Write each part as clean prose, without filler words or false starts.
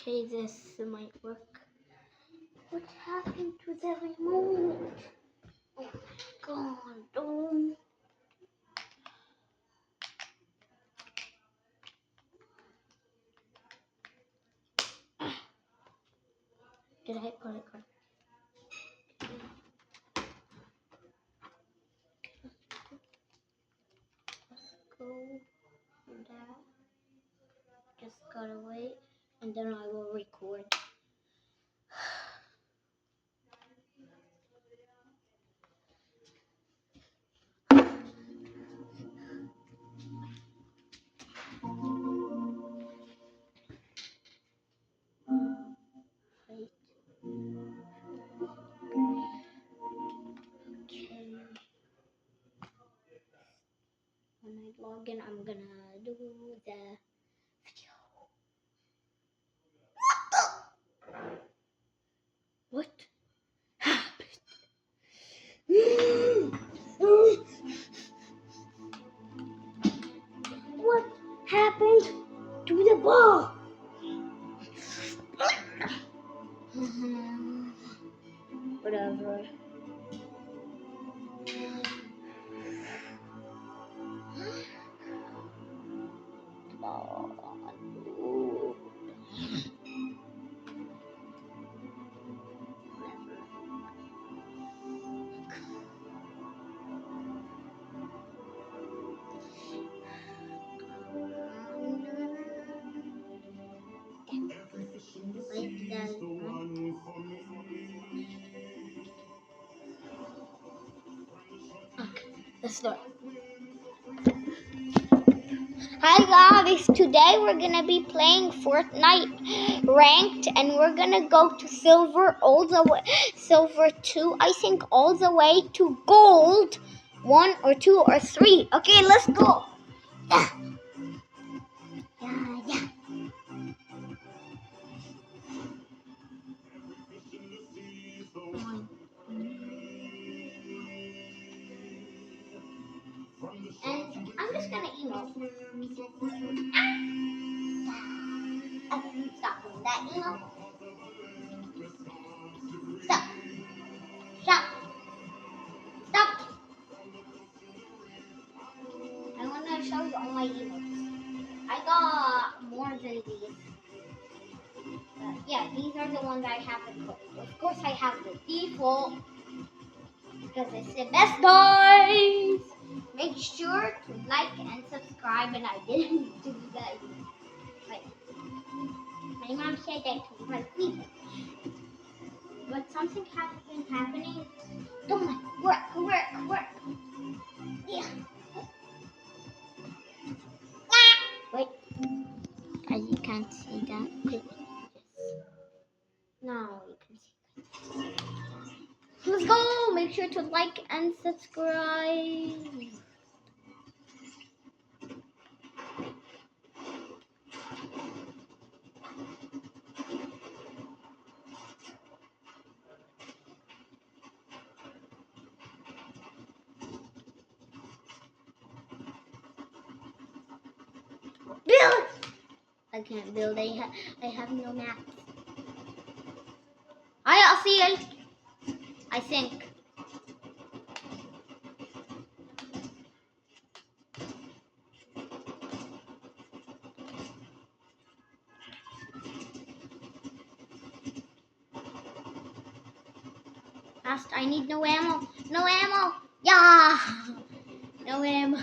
Okay, this might work. What happened to the remote? Oh my god, don't. Did I put it on? Let's go for that. Just gotta wait, and then I will record. Wait. Okay. When I log in, I'm gonna do the video. What happened? What happened to the ball? Whatever. Wait, guys. Okay, let's start. Hi guys, today we're gonna be playing Fortnite ranked, and we're gonna go to silver all the way, silver 2, I think, all the way to gold 1 or 2 or 3. Okay, let's go. Yeah. And I'm just gonna emote. Stop doing that emote. Stop. Stop. Stop. I wanna show you all my emotes. I got more than these. Yeah, these are the ones I have equipped. Of course, I have the default because it's the best, guys. Make sure to like and subscribe, and I didn't do that. Like, my mom said that to my people, but something has been happening. Don't work. Yeah. Wait, guys, you can't see that. Now you can see. Let's go! Make sure to like and subscribe. Build! I can't build. I have no maps. I'll see you. I think. Fast, I need no ammo. No ammo. Yeah. No ammo.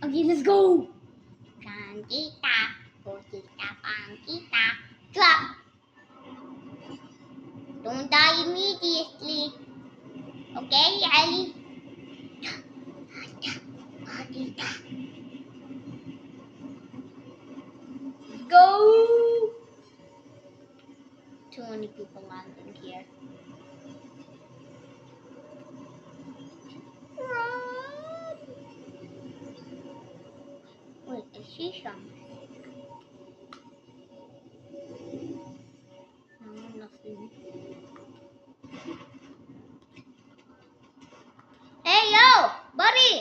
Okay, let's go. Candita, cosita, panquita. Drop. Don't die immediately. Okay, Ali? Go. Too many people landing here. Run. Wait, I see something. No, nothing. Hey, yo, buddy.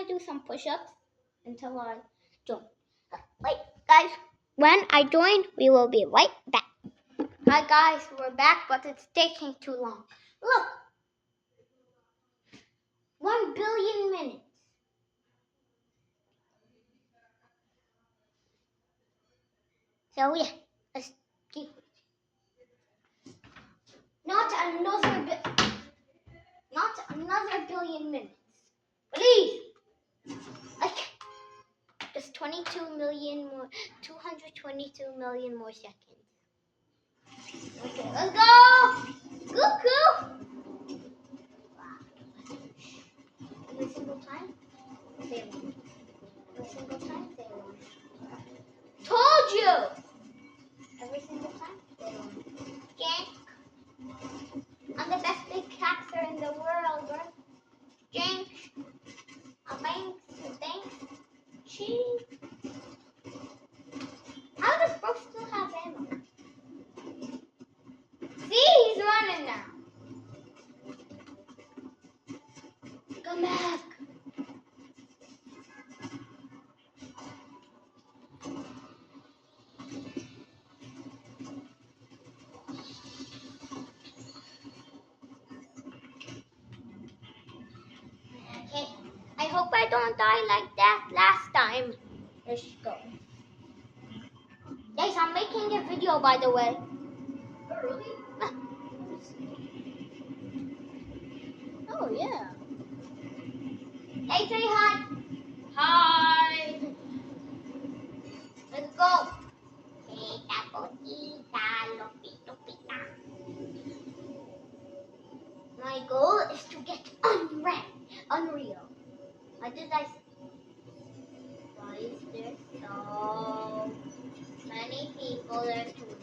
gonna do some push-ups until I join. Wait, guys. When I join, we will be right back. Hi, guys. We're back, but it's taking too long. Look, 1 billion minutes. So yeah, let's keep it. Not another billion minutes. Please. Like, just 22 million more, 222 million more seconds. Okay, let's go! Cuckoo! Every single time, say one. Every single time, say one. Told you! Every single time, say one. Jank. I'm the best big catcher in the world, bro. Jank. Thanks. Cheese. How does Brooke still have ammo? See, he's running now. Come back. Okay. I hope I don't die like that last time. Let's go. Guys, I'm making a video, by the way. Oh, really? Oh, yeah. Hey, say hi. Hi. Let's go. My goal is to get Unreal. Why did I? Why is there so many people there too?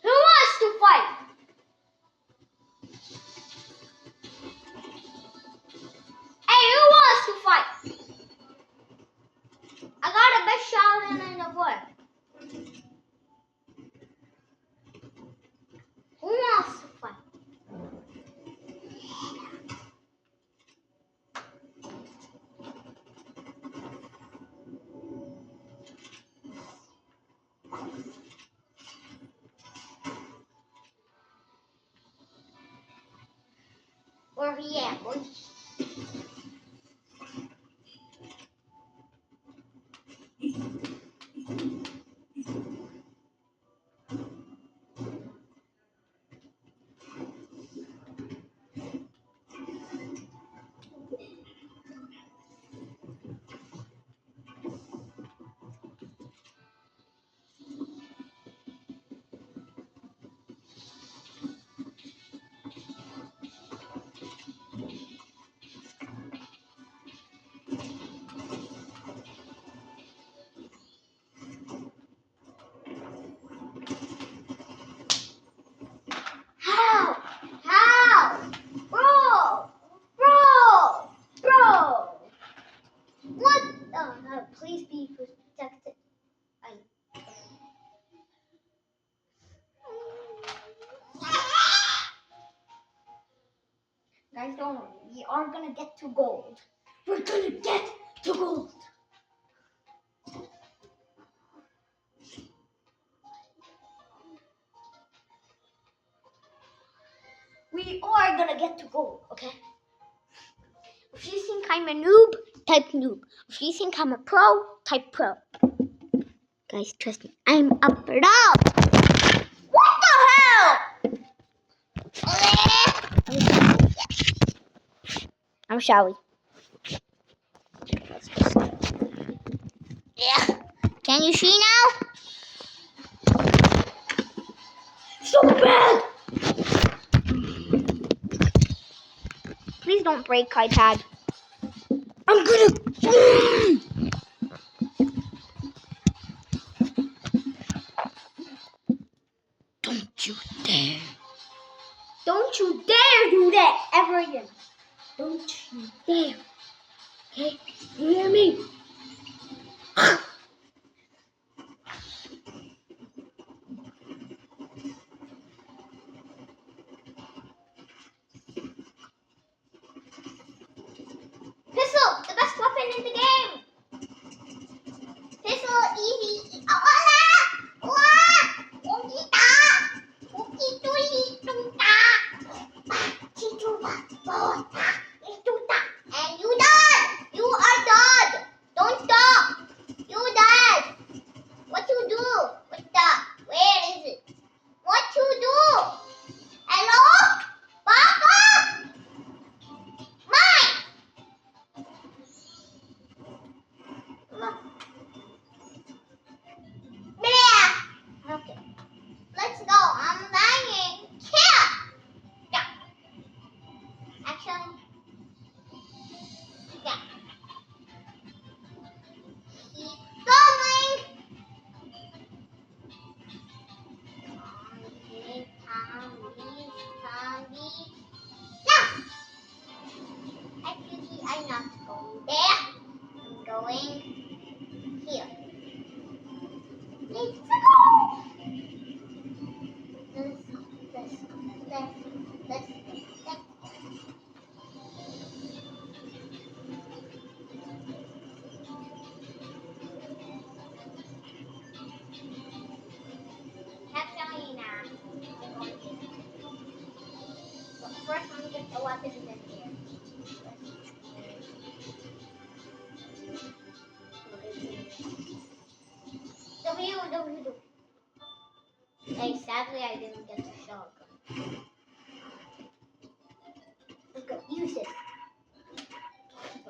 Who wants to fight? Hey, who wants to fight? I got a best shot in the world. Who wants to fight? Where he at, boy? How? Bro! What? Oh, no, please be protected. Guys, don't worry. We are gonna get to gold. We're gonna get to gold. We are gonna get to gold, okay? If you think I'm a noob, type noob. If you think I'm a pro, type pro. Guys, trust me, I'm a pro. What the hell? I'm sorry. Yeah. Can you see now? So bad. Please don't break iPad. I'm gonna. Don't you dare. Don't you dare do that ever again. Don't you dare. Okay? You hear me? first let me get the weapons in here. W. Hey, sadly I didn't get the shotgun. Let's go. Use it.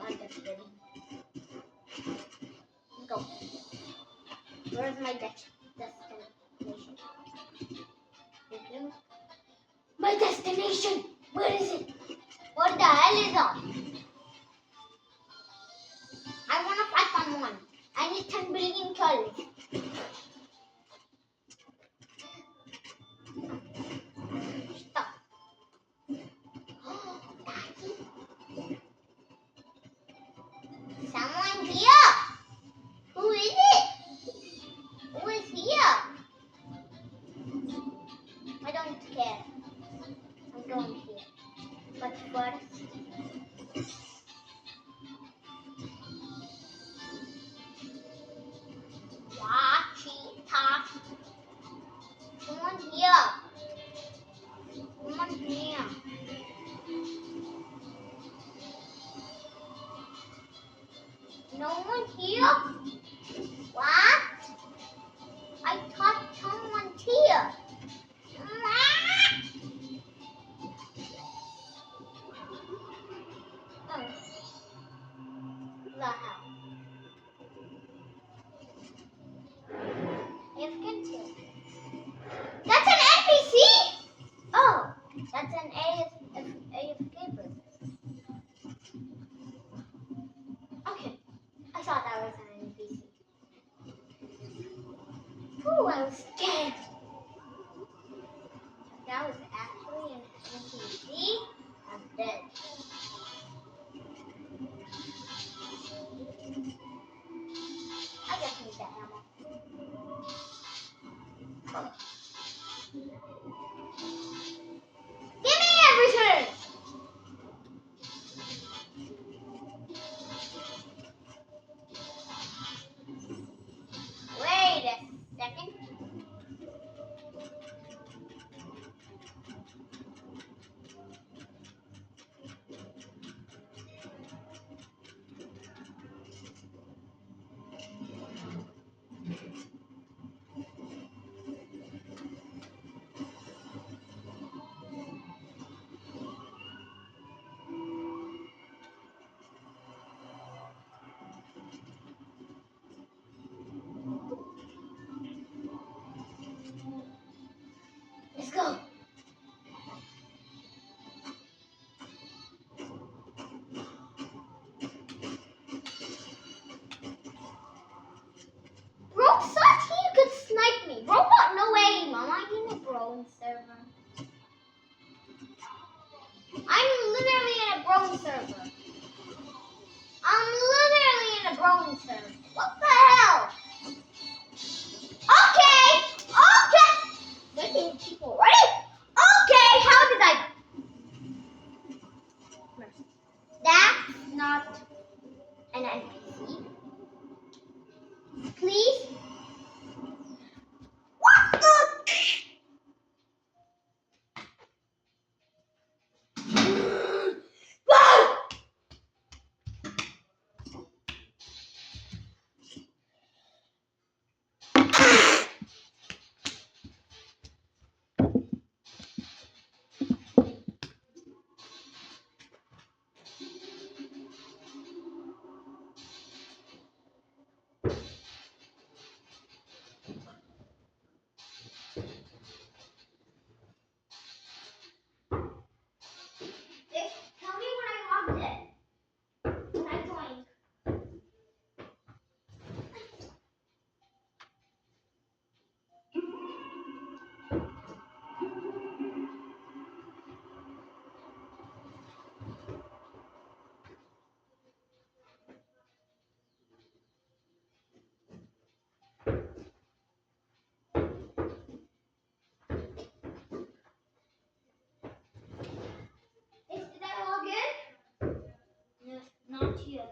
I'm just kidding. Go. Where's my destination? My destination! Where is it? What the hell is on? I wanna fight someone. I need 10 billion kills. Stop. Someone here! Who is it? Who is here? I don't care. I'm going here. But first, cheetah. Someone here. Someone here. No one here? What? I thought someone's here. Oh. The hell? That's an NPC? Oh, that's an AFK person. Okay, I thought that was an NPC. Ooh, I was scared. If that was actually an NPC, I'm dead. I just need the ammo. Give me everything! Wait a second. Let's go. Bro thought he could snipe me. Robot, no way, Mom. I'm in a bronze server. I'm literally in a bronze server. I'm literally in a bronze server. What the hell? Okay. Making people ready. Okay, how did I? That's not an NPC. Please. What the? Tell me when I logged in. When I joined. Did I log in? No, not yet.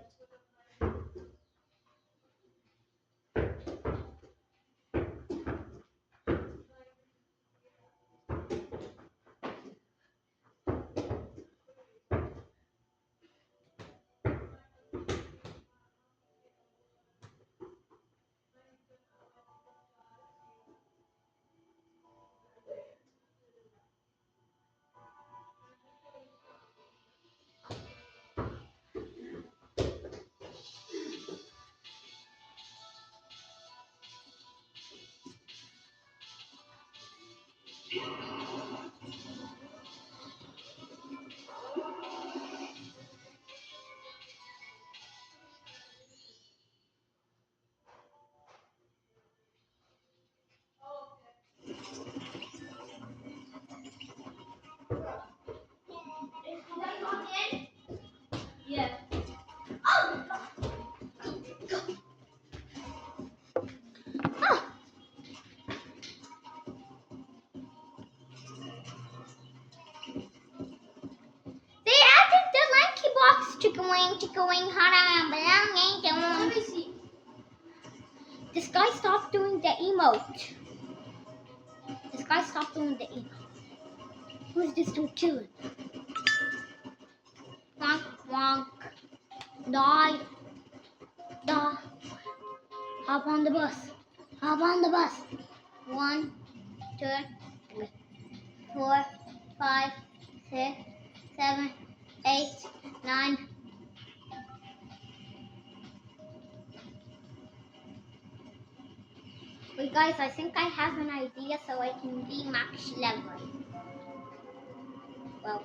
going hard. Let me see. This guy stopped doing the emote. Who's this dude killing? Wonk, wonk. Die. Hop on the bus. 1, 2, 3, 4, 5, 6, 7, 8, 9. Wait, guys, I think I have an idea so I can be max level. Well,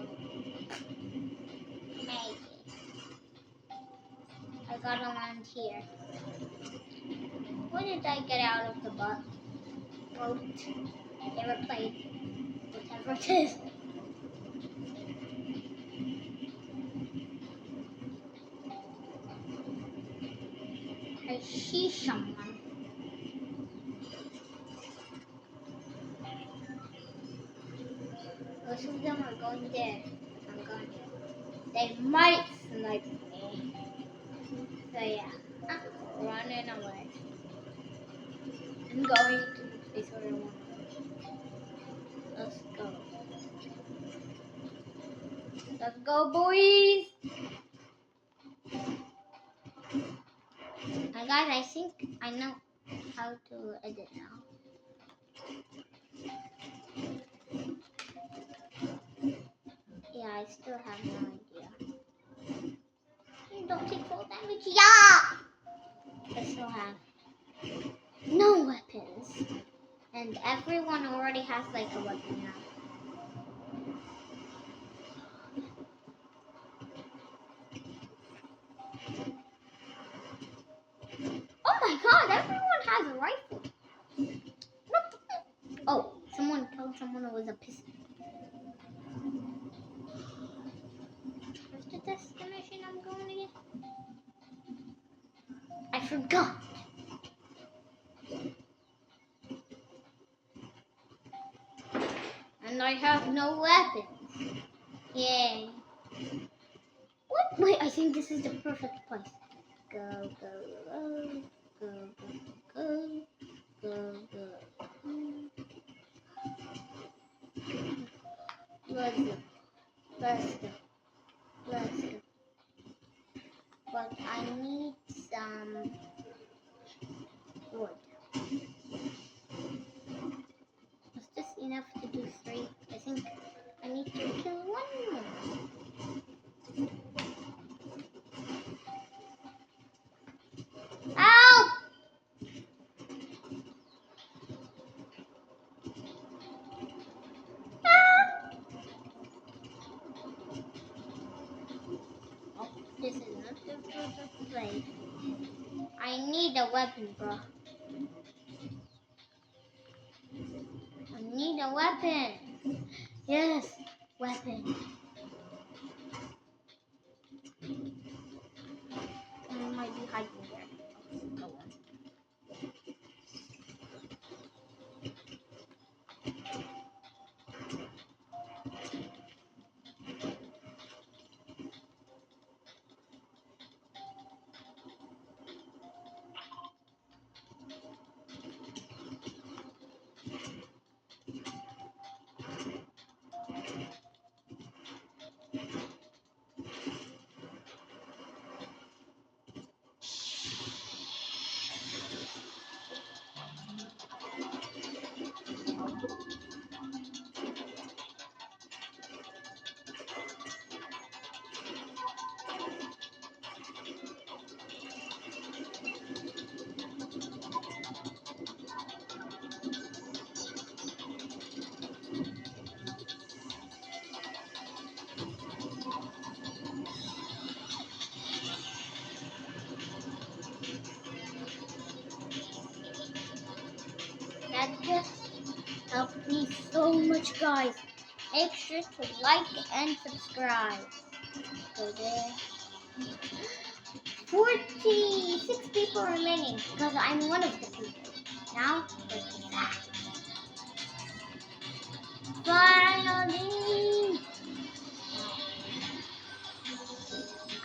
maybe. I gotta land here. When did I get out of the boat? Airplane, whatever it is. I see someone. Most of them are going there. I'm going here. They might snipe me. So yeah, I'm running away. I'm going to the place where I want to go. Let's go. Let's go, boys! And guys, I think I know how to edit now. Yeah, I still have no idea. You don't take full damage. Yeah! I still have no weapons. And everyone already has like a weapon now. Oh my god, everyone has a rifle. Oh, someone killed someone with a pistol. Where's the destination I'm going to get? I forgot. And I have no weapons. Yay. What? Wait, I think this is the perfect place. Go, go, go, go, go, go, go, go. Let's go. Let's go. Let's go. But I need some wood. Is this enough to do 3? I think I need to kill 1 more. Ow! Oh, this is not the perfect place. I need a weapon, bro. I need a weapon. Yes, weapon. I might be hiding there. Go on. That just helped me so much, guys. Make sure to like and subscribe. Go there. 46 people remaining because I'm one of the people. Now, let's do that. Finally!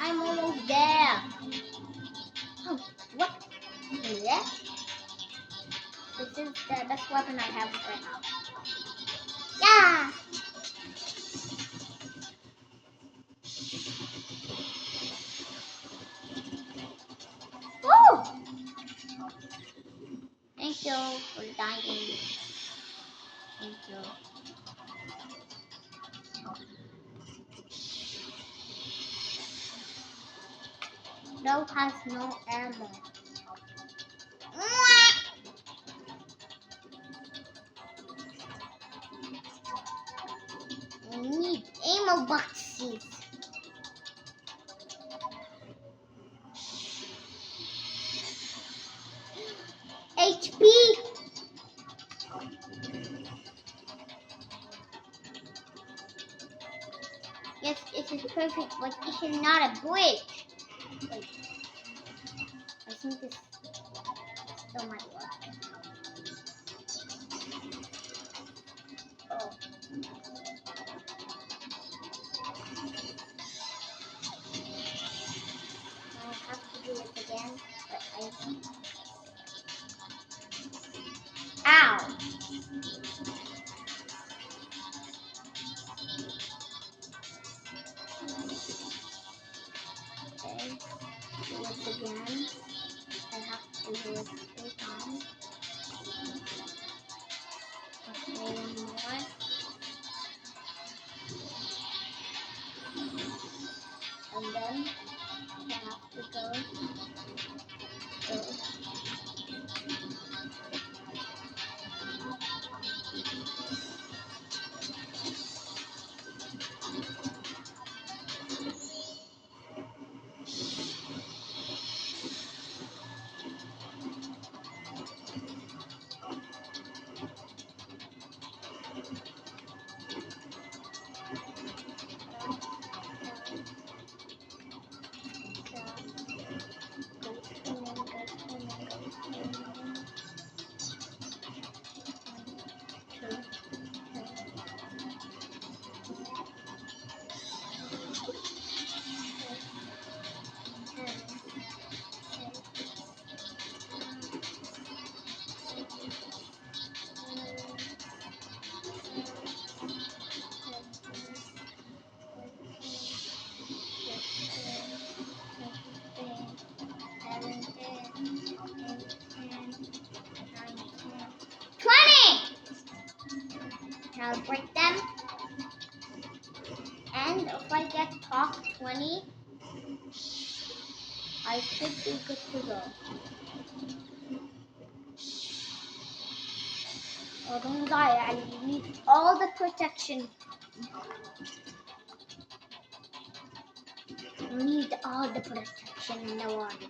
I'm I'm almost there. Oh, what? Yeah? This is the best weapon I have right now. Yeah! Woo! Thank you for dying. Thank you. Dove has no ammo. I need ammo boxes. HP. Yes, it is perfect, but it is not a bridge. Wait, I think this still might work. Oh. I have to do it again, but Ow! Okay, do it again. I have to do it 3 times. Okay, one more. And then I have to go. Now break them. And if I get top 20, I should be good to go. Oh, don't die, Ali. You need all the protection. You need all the protection in the world.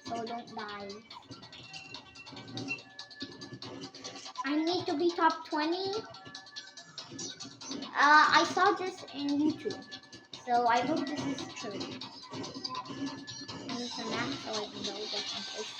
So don't die. I need to be top 20. I saw this in YouTube. So I hope this is true. I need some math so I can know this in case.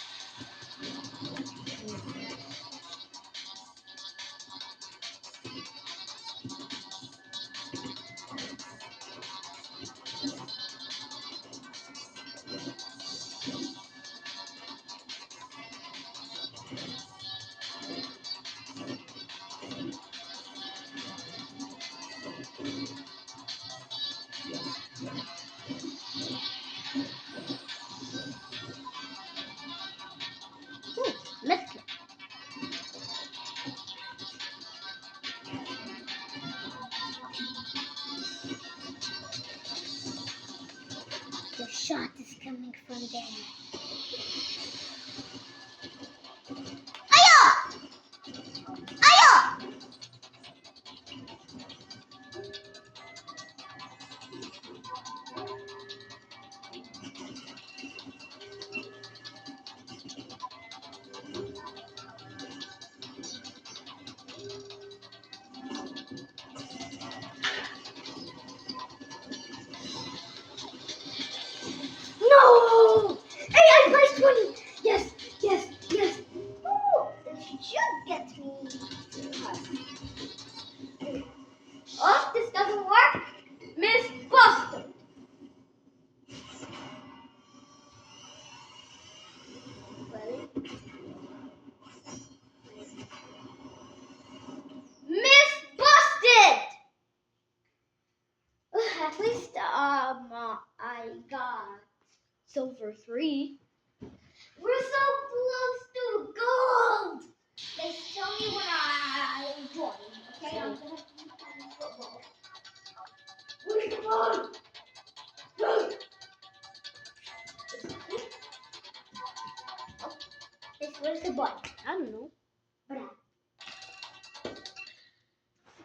for 3. We're so close to gold. Guys, tell me when I join. Okay, I'm gonna keep playing football. Where's the ball? Oh, where's the ball? I don't know. Where?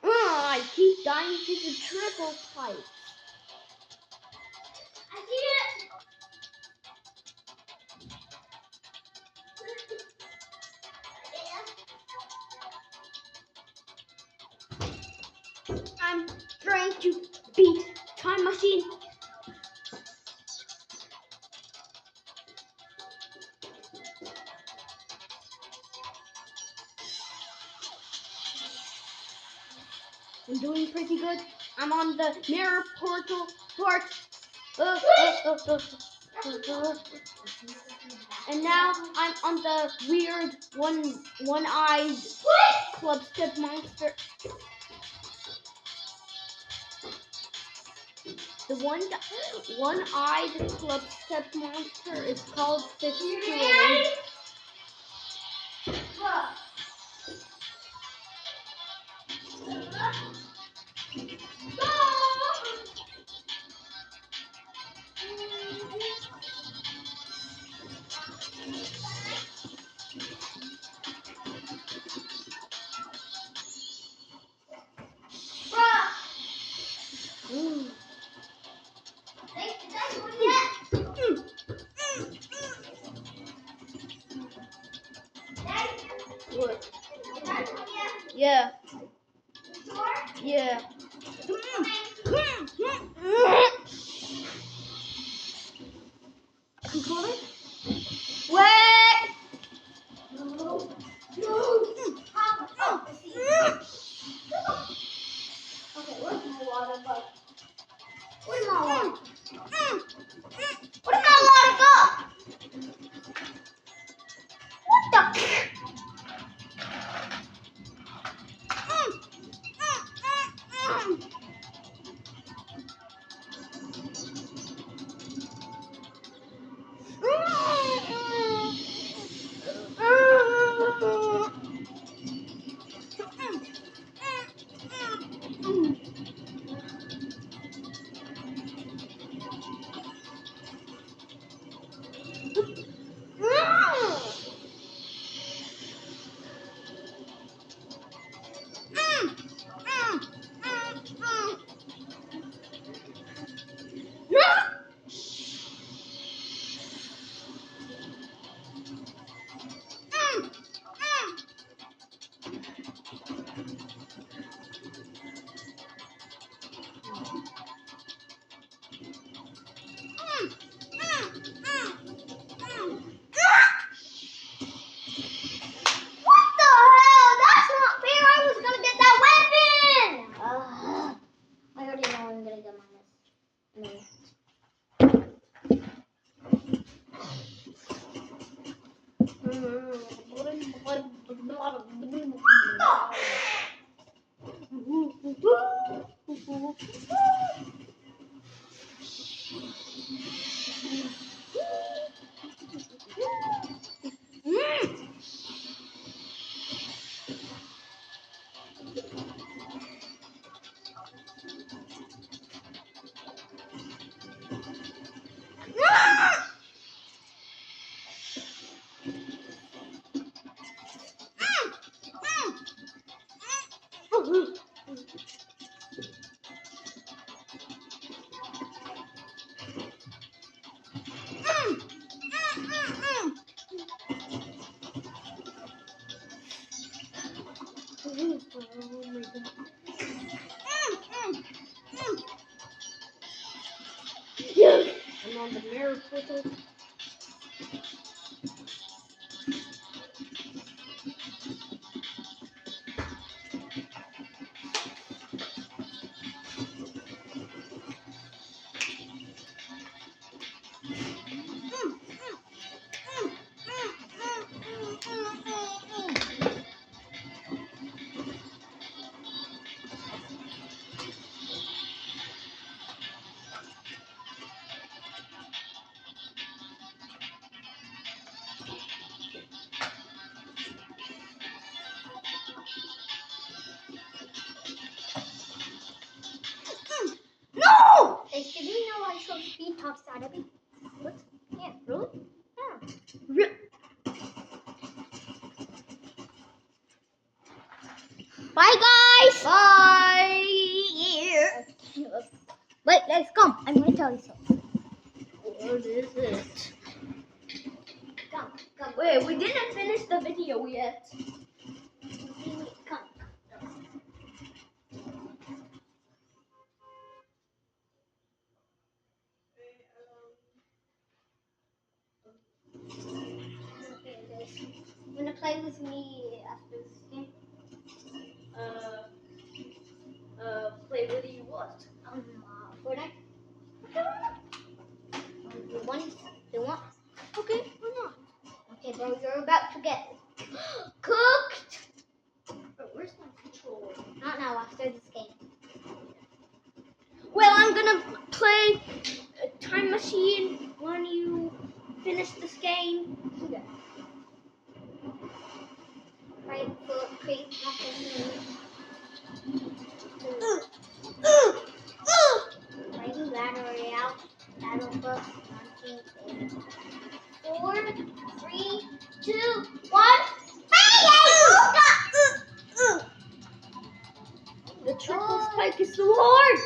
I keep dying to the triple pipe. I see it. I'm trying to beat Time Machine. I'm doing pretty good. I'm on the mirror portal part. And now I'm on the weird one-eyed club step monster. The one-eyed club step monster is called Fistula. What? Yeah. Yeah. Controller? Wait! Okay, where's my water bug? Where's my water? Where's my water go? What the? What the hell? That's not fair. I was gonna get that weapon. I already know I'm gonna get minus. I'm on the mirror portal. talk side of me. What? Yeah. Really? Yeah. Bye, guys. Bye. Wait, let's come. I'm gonna tell you something. What is it? Come, come. Wait, we didn't finish the video yet. Come. Okay, guys. You wanna play with me after this game? Play with you what? Fortnite. You want? Okay, why not? Okay, bro, you're about to get cooked. But where's my controller? Not now, after this game. Well, I'm gonna play a time machine when you finish this game. Okay. Right foot creep, nothing. Writing battery out. Battle book. 4, 3, 2, 1. The triple spike is so hard.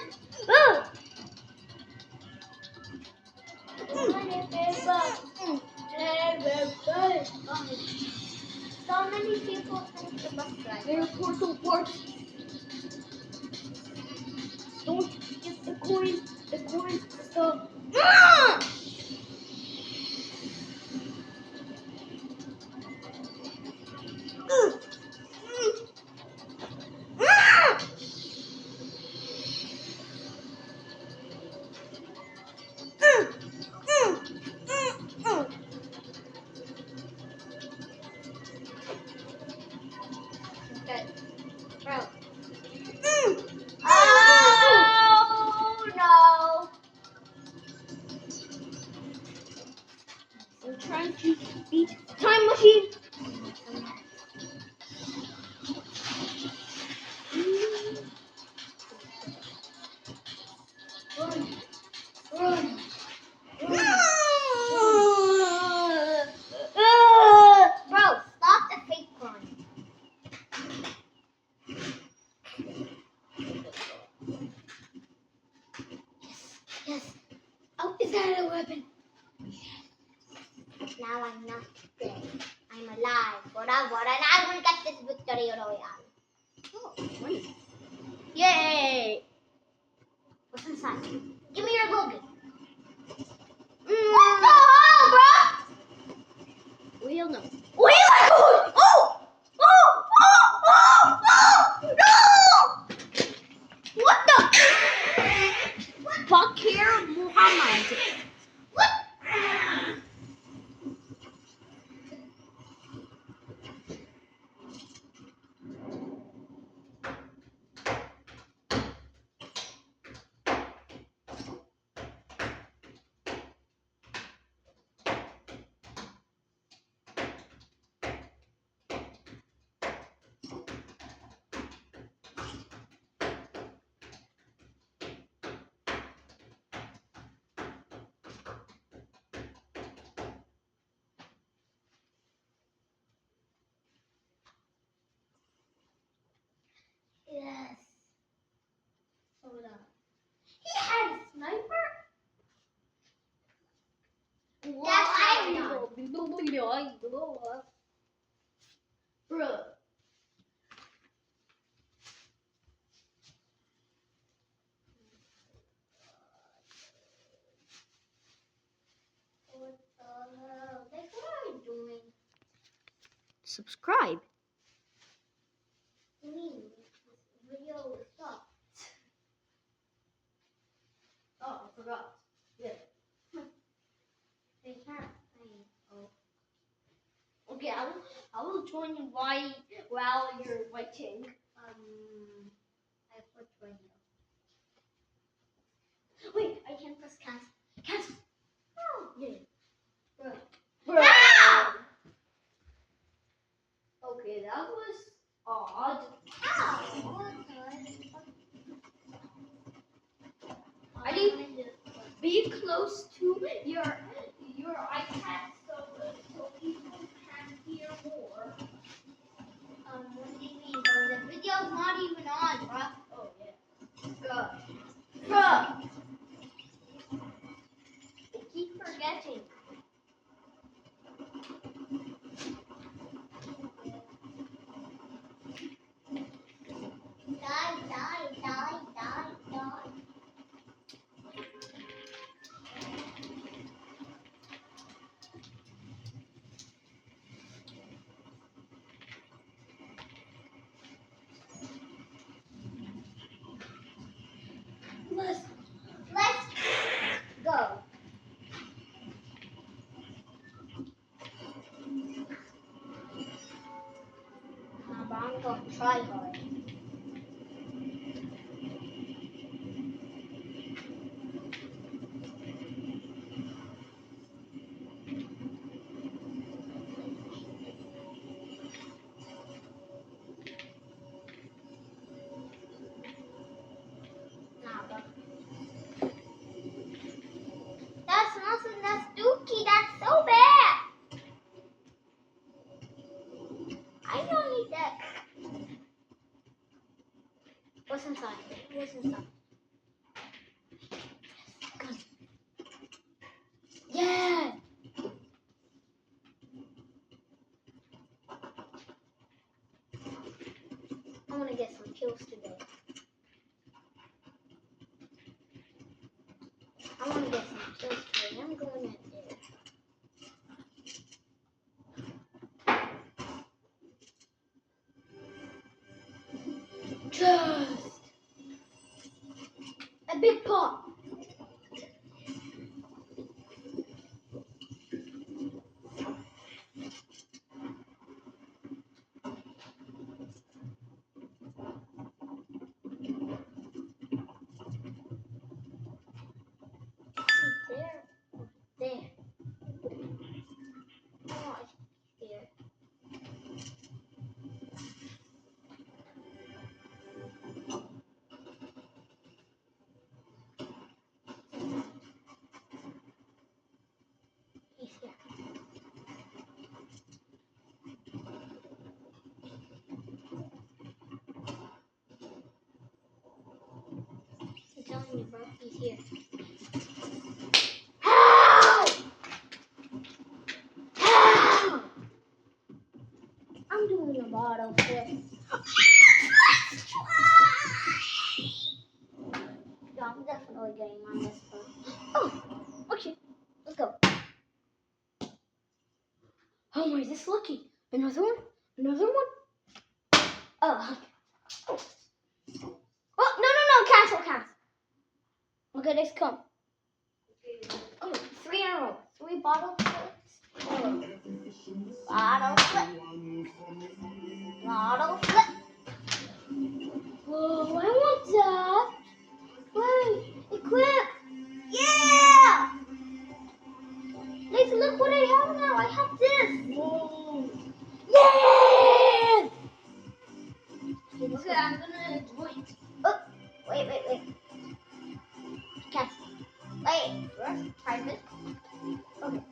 So many people think the bus driver. Airport don't work. Don't get the coin. The coin is the. Okay. Bro. Oh Oh no. I'm trying to beat time machine. Run. Run. Bro, stop the fake run. Yes. Oh, is that a weapon? Now I'm not dead. I'm alive forever, and I will get this victory royale. Oh, wait. Yay! What's inside? Give me your Logan. Mm. What the hell, bro? Well, no. Wait, oh! Oh! Oh! Oh! Oh! No! What the? Bakir Muhammad. What? Yes. Hold on. He had a sniper? That's I know. Bruh. What the hell? Like, what are you doing? Subscribe. I mean, this video stopped. Oh, I forgot. Yeah. They can't. Oh. Okay, I will join you while you're waiting. I put radio. Wait, I can press cancel. Cancel. Oh. Yeah. Bro. Ah! Okay, that was odd. Ow. Ready? be close to your iPad so people can hear more. What do you mean, bro? The video's not even on, bro. Oh yeah. Bro. I keep forgetting. Die. Let's go. But I'm going to try hard. Nah, bro. That's nothing. That's dookie. That's so bad. I don't need that. What's inside? What's inside? Good. Yeah. I want to get some kills today. I want to get some kills today. I'm going in there. Just a big pot. There. Oh, there. He's here. I'm telling you, bro. He's here. Help! Help! I'm doing a bottle flip. Yeah, I'm definitely getting on this one. Oh, okay. Let's go. Oh my, is this lucky? Another one? Another one? Oh. Oh, no. Cancel. Look at this come. Oh, 3 in a row. 3 bottle flips. Oh. Bottle flip. Whoa, I want that. Wait, equip. Yeah! Let's look what I have now. I have this. Whoa. Yeah! Okay, I'm gonna join. Oh, wait. Cancel. Wait, first try this. Okay.